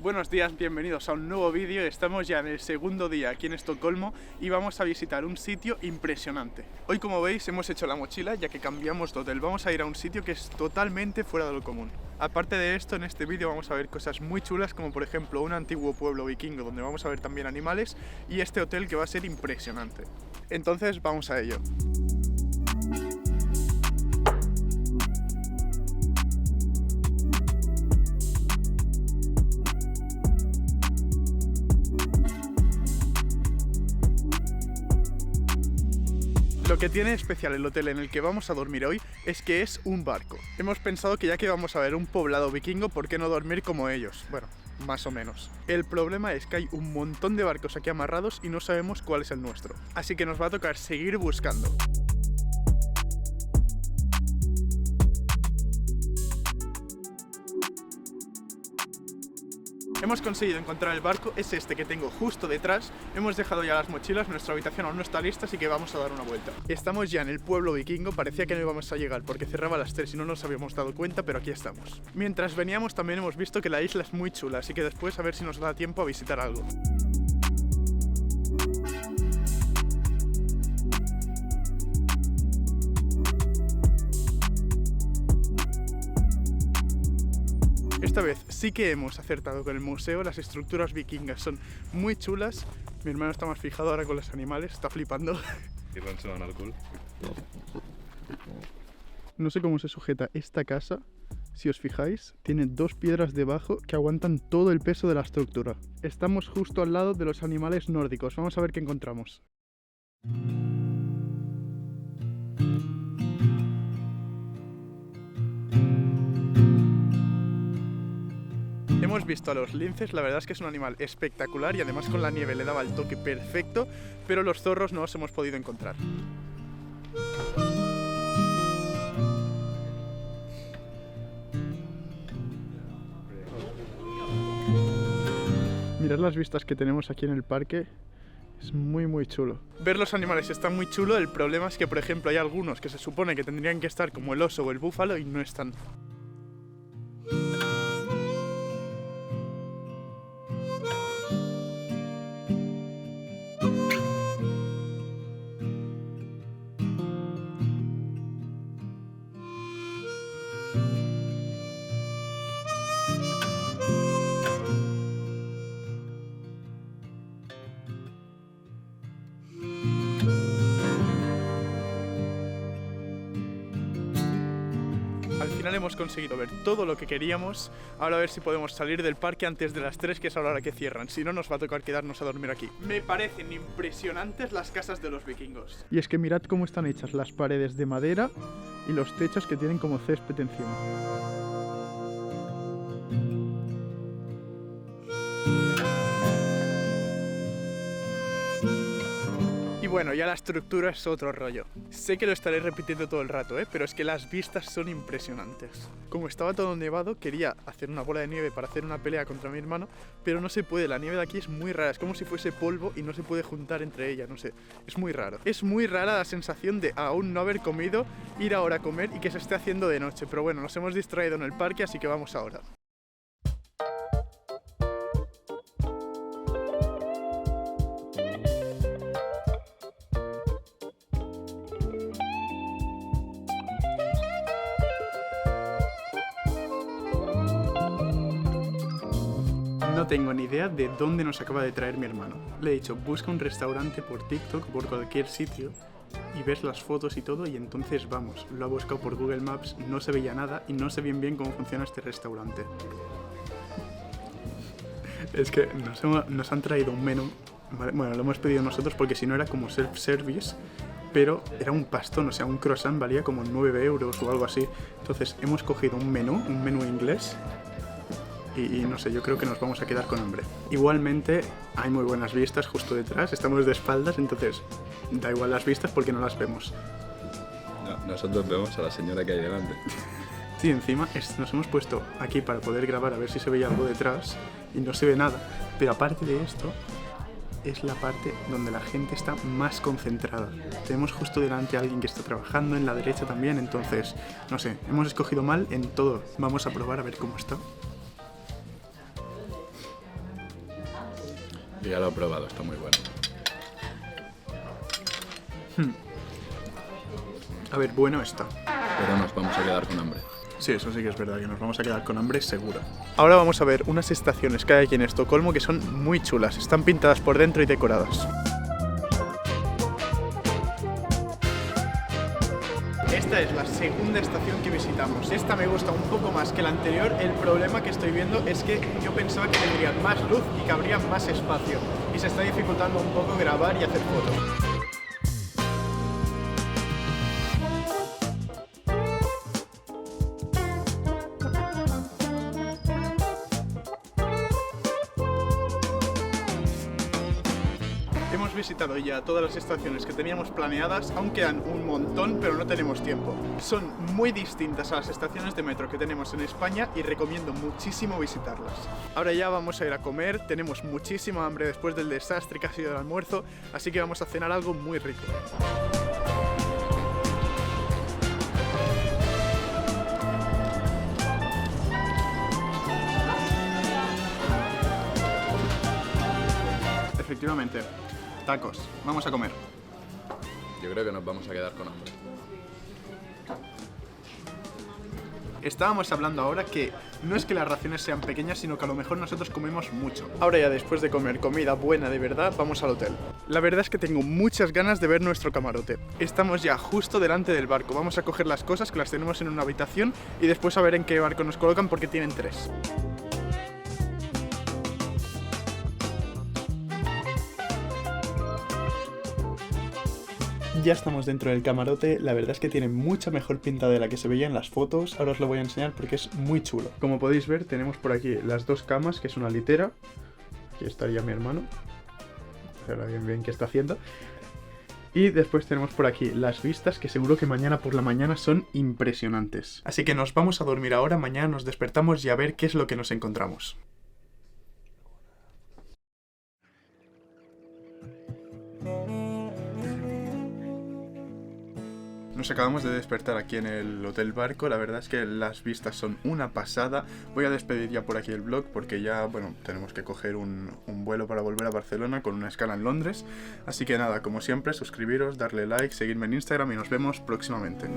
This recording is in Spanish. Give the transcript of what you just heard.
Buenos días, bienvenidos a un nuevo vídeo. Estamos ya en el segundo día aquí en Estocolmo y vamos a visitar un sitio impresionante. Hoy, como veis, hemos hecho la mochila ya que cambiamos de hotel. Vamos a ir a un sitio que es totalmente fuera de lo común. Aparte de esto, en este vídeo vamos a ver cosas muy chulas, como por ejemplo un antiguo pueblo vikingo donde vamos a ver también animales, y este hotel que va a ser impresionante. Entonces vamos a ello. Lo que tiene especial el hotel en el que vamos a dormir hoy es que es un barco. Hemos pensado que ya que vamos a ver un poblado vikingo, ¿por qué no dormir como ellos? Bueno, más o menos. El problema es que hay un montón de barcos aquí amarrados y no sabemos cuál es el nuestro. Así que nos va a tocar seguir buscando. Hemos conseguido encontrar el barco, es este que tengo justo detrás. Hemos dejado ya las mochilas, nuestra habitación aún no está lista, así que vamos a dar una vuelta. Estamos ya en el pueblo vikingo, parecía que no íbamos a llegar porque cerraba a las 3 y no nos habíamos dado cuenta, pero aquí estamos. Mientras veníamos también hemos visto que la isla es muy chula, así que después a ver si nos da tiempo a visitar algo. Esta vez sí que hemos acertado con el museo, las estructuras vikingas son muy chulas. Mi hermano está más fijado ahora con los animales, está flipando. No sé cómo se sujeta esta casa, si os fijáis, tiene dos piedras debajo que aguantan todo el peso de la estructura. Estamos justo al lado de los animales nórdicos, vamos a ver qué encontramos. Hemos visto a los linces, la verdad es que es un animal espectacular y además con la nieve le daba el toque perfecto, pero los zorros no los hemos podido encontrar. Mirad las vistas que tenemos aquí en el parque, es muy chulo. Ver los animales está muy chulo, el problema es que por ejemplo hay algunos que se supone que tendrían que estar como el oso o el búfalo y no están. Al final hemos conseguido ver todo lo que queríamos. Ahora a ver si podemos salir del parque antes de las 3, que es a la hora que cierran. Si no, nos va a tocar quedarnos a dormir aquí. Me parecen impresionantes las casas de los vikingos. Y es que mirad cómo están hechas las paredes de madera y los techos que tienen como césped encima. Y bueno, ya la estructura es otro rollo. Sé que lo estaré repitiendo todo el rato, pero es que las vistas son impresionantes. Como estaba todo nevado, quería hacer una bola de nieve para hacer una pelea contra mi hermano, pero no se puede, la nieve de aquí es muy rara, es como si fuese polvo y no se puede juntar entre ella, no sé, es muy raro. Es muy rara la sensación de aún no haber comido, ir ahora a comer y que se esté haciendo de noche, pero bueno, nos hemos distraído en el parque, así que vamos ahora. No tengo ni idea de dónde nos acaba de traer mi hermano. Le he dicho, busca un restaurante por TikTok, por cualquier sitio, y ves las fotos y todo, y entonces vamos. Lo ha buscado por Google Maps, no se veía nada, y no sé bien cómo funciona este restaurante. Es que nos han traído un menú, bueno, lo hemos pedido nosotros porque si no era como self-service, pero era un pastón, o sea, un croissant valía como 9 euros o algo así. Entonces hemos cogido un menú inglés, y no sé, yo creo que nos vamos a quedar con hambre. Igualmente hay muy buenas vistas justo detrás, estamos de espaldas, entonces da igual las vistas porque no las vemos. No, nosotros vemos a la señora que hay delante. Sí, encima nos hemos puesto aquí para poder grabar a ver si se veía algo detrás y no se ve nada, pero aparte de esto es la parte donde la gente está más concentrada. Tenemos justo delante a alguien que está trabajando, en la derecha también, entonces, no sé, hemos escogido mal en todo. Vamos a probar a ver cómo está. Yo ya lo he probado, está muy bueno. A ver, bueno está. Pero nos vamos a quedar con hambre. Sí, eso sí que es verdad, que nos vamos a quedar con hambre seguro. Ahora vamos a ver unas estaciones que hay aquí en Estocolmo que son muy chulas. Están pintadas por dentro y decoradas. Esta es la segunda estación que visitamos. Esta me gusta un poco más que la anterior. El problema que estoy viendo es que yo pensaba que tendrían más luz y que habría más espacio. Y se está dificultando un poco grabar y hacer fotos. Hemos visitado ya todas las estaciones que teníamos planeadas, aún quedan un montón, pero no tenemos tiempo. Son muy distintas a las estaciones de metro que tenemos en España y recomiendo muchísimo visitarlas. Ahora ya vamos a ir a comer, tenemos muchísima hambre después del desastre que ha sido el almuerzo, así que vamos a cenar algo muy rico. Efectivamente. Tacos, vamos a comer. Yo creo que nos vamos a quedar con hambre. Estábamos hablando ahora que no es que las raciones sean pequeñas, sino que a lo mejor nosotros comemos mucho. Ahora ya después de comer comida buena de verdad, vamos al hotel. La verdad es que tengo muchas ganas de ver nuestro camarote. Estamos ya justo delante del barco. Vamos a coger las cosas que las tenemos en una habitación y después a ver en qué barco nos colocan porque tienen 3. Ya estamos dentro del camarote, la verdad es que tiene mucha mejor pinta de la que se veía en las fotos, ahora os lo voy a enseñar porque es muy chulo. Como podéis ver tenemos por aquí las 2 camas, que es una litera, aquí estaría mi hermano, ahora bien qué está haciendo, y después tenemos por aquí las vistas que seguro que mañana por la mañana son impresionantes. Así que nos vamos a dormir ahora, mañana nos despertamos y a ver qué es lo que nos encontramos. Nos acabamos de despertar aquí en el Hotel Barco, la verdad es que las vistas son una pasada. Voy a despedir ya por aquí el vlog porque ya, bueno, tenemos que coger un vuelo para volver a Barcelona con una escala en Londres. Así que nada, como siempre, suscribiros, darle like, seguirme en Instagram y nos vemos próximamente.